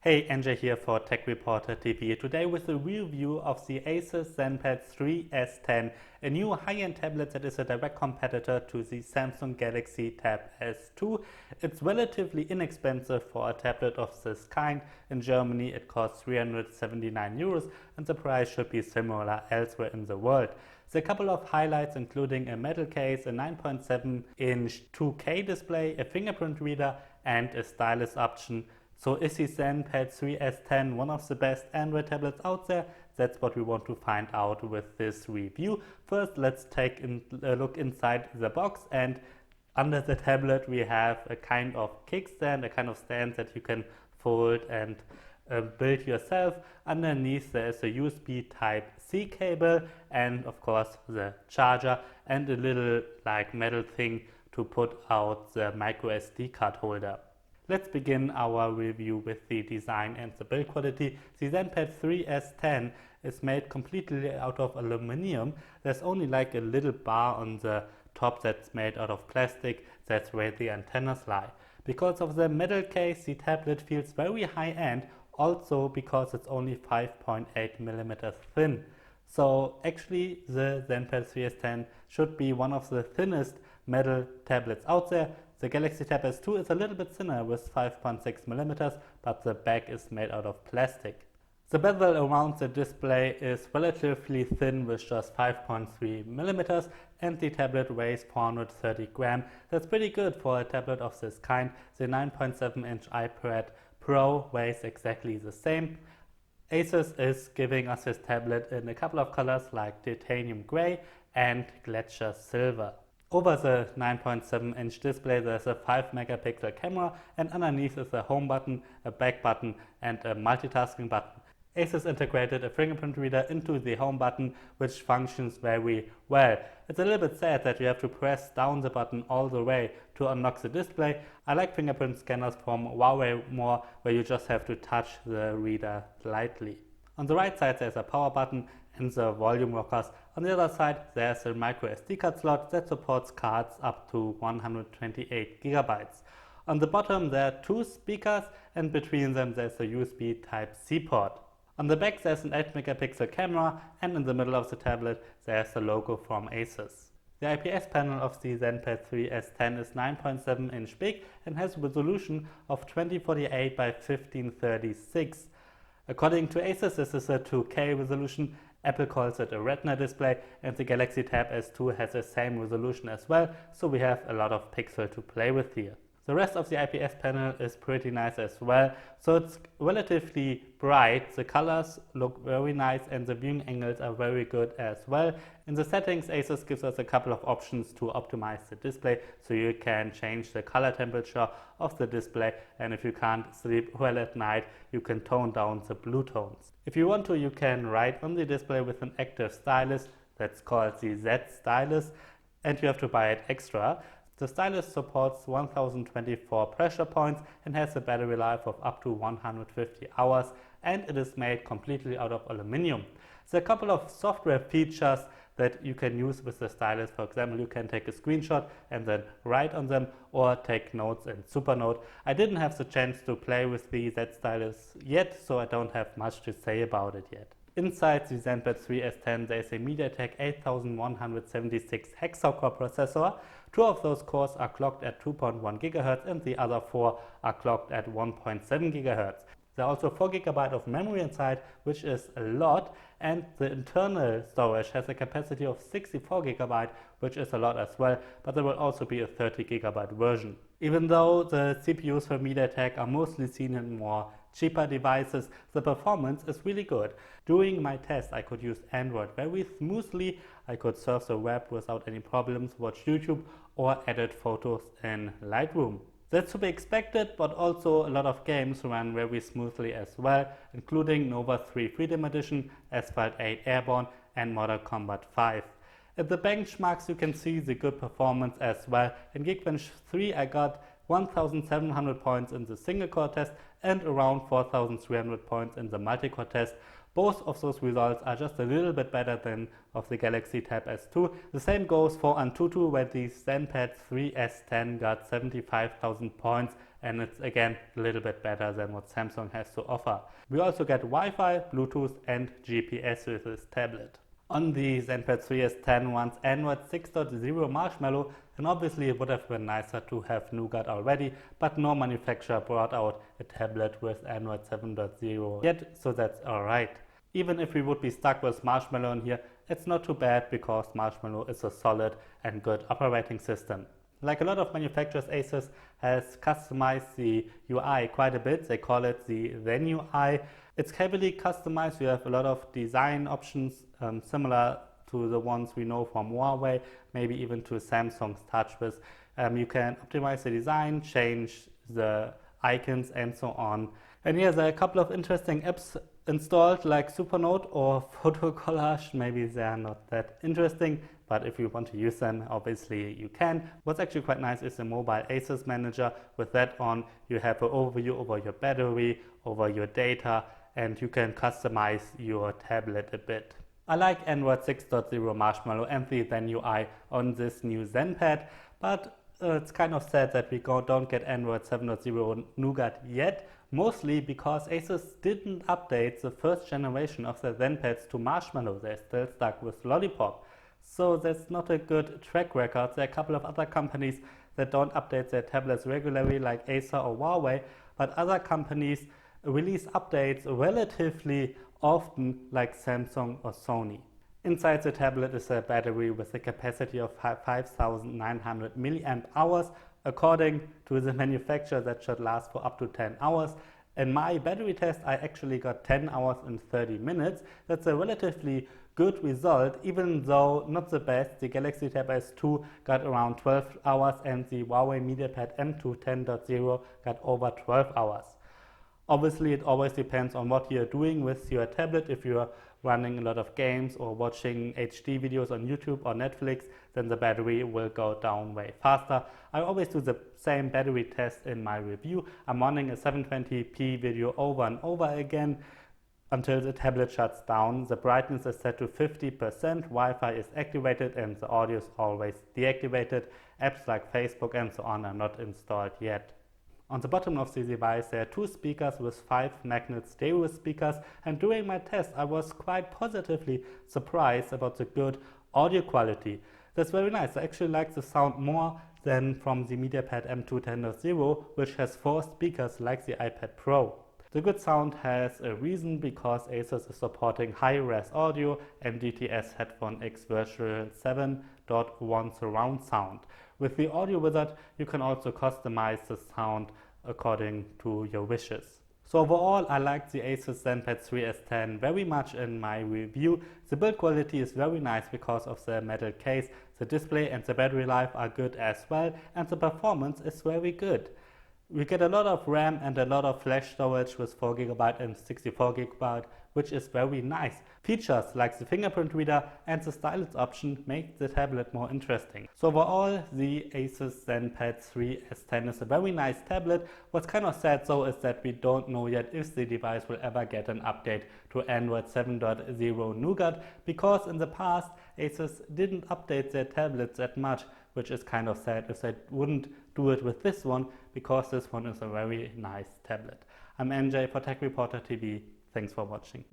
Hey, NJ here for Tech Reporter TV. Today with a review of the ASUS ZenPad 3S10, a new high-end tablet that is a direct competitor to the Samsung Galaxy Tab S2. It's relatively inexpensive for a tablet of this kind. In Germany it costs 379 euros and the price should be similar elsewhere in the world. There are a couple of highlights including a metal case, a 9.7-inch 2K display, a fingerprint reader and a stylus option. So is the ZenPad 3S10 one of the best Android tablets out there? That's what we want to find out with this review. First, let's take a look inside the box, and under the tablet we have a kind of kickstand, a kind of stand that you can fold and build yourself. Underneath there is a USB Type-C cable and of course the charger and a little metal thing to put out the micro SD card holder. Let's begin our review with the design and the build quality. The ZenPad 3S10 is made completely out of aluminum. There's only a little bar on the top that's made out of plastic. That's where the antennas lie. Because of the metal case, the tablet feels very high-end, also because it's only 5.8 millimeters thin. So actually the ZenPad 3S10 should be one of the thinnest metal tablets out there. The Galaxy Tab S2 is a little bit thinner with 5.6 millimeters, but the back is made out of plastic. The bezel around the display is relatively thin with just 5.3 millimeters, and the tablet weighs 430 grams. That's pretty good for a tablet of this kind. The 9.7-inch iPad Pro weighs exactly the same. ASUS is giving us this tablet in a couple of colors like titanium gray and glacier silver. Over the 9.7-inch display there's a 5-megapixel camera, and underneath is a home button, a back button and a multitasking button. ASUS integrated a fingerprint reader into the home button, which functions very well. It's a little bit sad that you have to press down the button all the way to unlock the display. I like fingerprint scanners from Huawei more, where you just have to touch the reader lightly. On the right side there's a power button and the volume rockers. On the other side there's a micro SD card slot that supports cards up to 128 gigabytes. On the bottom there are two speakers, and between them there's a USB Type-C port. On the back there's an 8-megapixel camera, and in the middle of the tablet there's the logo from ASUS. The IPS panel of the ZenPad 3S10 is 9.7-inch big and has a resolution of 2048 by 1536. According to ASUS, this is a 2K resolution. Apple calls it a Retina display, and the Galaxy Tab S2 has the same resolution as well, so we have a lot of pixels to play with here. The rest of the IPS panel is pretty nice as well, so it's relatively bright, the colors look very nice and the viewing angles are very good as well. In the settings, ASUS gives us a couple of options to optimize the display, so you can change the color temperature of the display, and if you can't sleep well at night, you can tone down the blue tones. If you want to, you can write on the display with an active stylus, that's called the Z stylus, and you have to buy it extra. The stylus supports 1024 pressure points and has a battery life of up to 150 hours, and it is made completely out of aluminum. There are a couple of software features that you can use with the stylus. For example, you can take a screenshot and then write on them, or take notes in Supernote. I didn't have the chance to play with the Z stylus yet, so I don't have much to say about it yet. Inside the ZenPad 3S10 there is a MediaTek 8176 hexa-core processor. Two of those cores are clocked at 2.1 GHz and the other four are clocked at 1.7 GHz. There are also 4 GB of memory inside, which is a lot, and the internal storage has a capacity of 64 GB, which is a lot as well, but there will also be a 30 GB version. Even though the CPUs for MediaTek are mostly seen in more cheaper devices, the performance is really good. During my test I could use Android very smoothly. I could surf the web without any problems, watch YouTube or edit photos in Lightroom. That's to be expected, but also a lot of games run very smoothly as well, including Nova 3 Freedom Edition, Asphalt 8 Airborne and Mortal Kombat 5. At the benchmarks you can see the good performance as well. In Geekbench 3 I got 1700 points in the single core test and around 4300 points in the multi-core test. Both of those results are just a little bit better than of the Galaxy Tab S2. The same goes for Antutu, where the ZenPad 3S10 got 75,000 points, and it's again a little bit better than what Samsung has to offer. We also get Wi-Fi, Bluetooth and GPS with this tablet. On the ZenPad 3S10 runs Android 6.0 Marshmallow, and obviously it would have been nicer to have Nougat already, but no manufacturer brought out a tablet with Android 7.0 yet, so that's alright. Even if we would be stuck with Marshmallow in here, it's not too bad because Marshmallow is a solid and good operating system. Like a lot of manufacturers, ASUS has customized the UI quite a bit. They call it the Zen UI. It's heavily customized. You have a lot of design options similar to the ones we know from Huawei, maybe even to Samsung's TouchWiz. You can optimize the design, change the icons and so on. And here there are a couple of interesting apps installed like Supernote or Photo Collage. Maybe they are not that interesting, but if you want to use them, obviously you can. What's actually quite nice is the mobile ASUS manager. With that on, you have an overview over your battery, over your data, and you can customize your tablet a bit. I like Android 6.0 Marshmallow and the Zen UI on this new ZenPad, but it's kind of sad that we don't get Android 7.0 Nougat yet, mostly because ASUS didn't update the first generation of their ZenPads to Marshmallow. They're still stuck with Lollipop. So that's not a good track record. There are a couple of other companies that don't update their tablets regularly, like Acer or Huawei, but other companies release updates relatively often, like Samsung or Sony. Inside the tablet is a battery with a capacity of 5,900 milliamp hours. According to the manufacturer, that should last for up to 10 hours. In my battery test, I actually got 10 hours and 30 minutes. That's a relatively good result, even though not the best. The Galaxy Tab S2 got around 12 hours and the Huawei MediaPad M2 10.0 got over 12 hours. Obviously, it always depends on what you're doing with your tablet. If you're running a lot of games or watching HD videos on YouTube or Netflix, then the battery will go down way faster. I always do the same battery test in my review. I'm running a 720p video over and over again until the tablet shuts down. The brightness is set to 50%, Wi-Fi is activated, and the audio is always deactivated. Apps like Facebook and so on are not installed yet. On the bottom of the device there are two speakers with 5 magnet stereo speakers, and during my test I was quite positively surprised about the good audio quality. That's very nice. I actually like the sound more than from the MediaPad M2 10.0, which has 4 speakers like the iPad Pro. The good sound has a reason, because ASUS is supporting high-res audio and DTS Headphone X Virtual 7.1 surround sound. With the audio wizard, you can also customize the sound according to your wishes. So overall, I like the ASUS ZenPad 3S10 very much in my review. The build quality is very nice because of the metal case. The display and the battery life are good as well, and the performance is very good. We get a lot of RAM and a lot of flash storage with 4GB and 64GB, which is very nice. Features like the fingerprint reader and the stylus option make the tablet more interesting. So overall, the ASUS ZenPad 3S10 is a very nice tablet. What's kind of sad though is that we don't know yet if the device will ever get an update to Android 7.0 Nougat, because in the past ASUS didn't update their tablets that much, which is kind of sad if they wouldn't do it with this one, because this one is a very nice tablet. I'm NJ for Tech Reporter TV. Thanks for watching.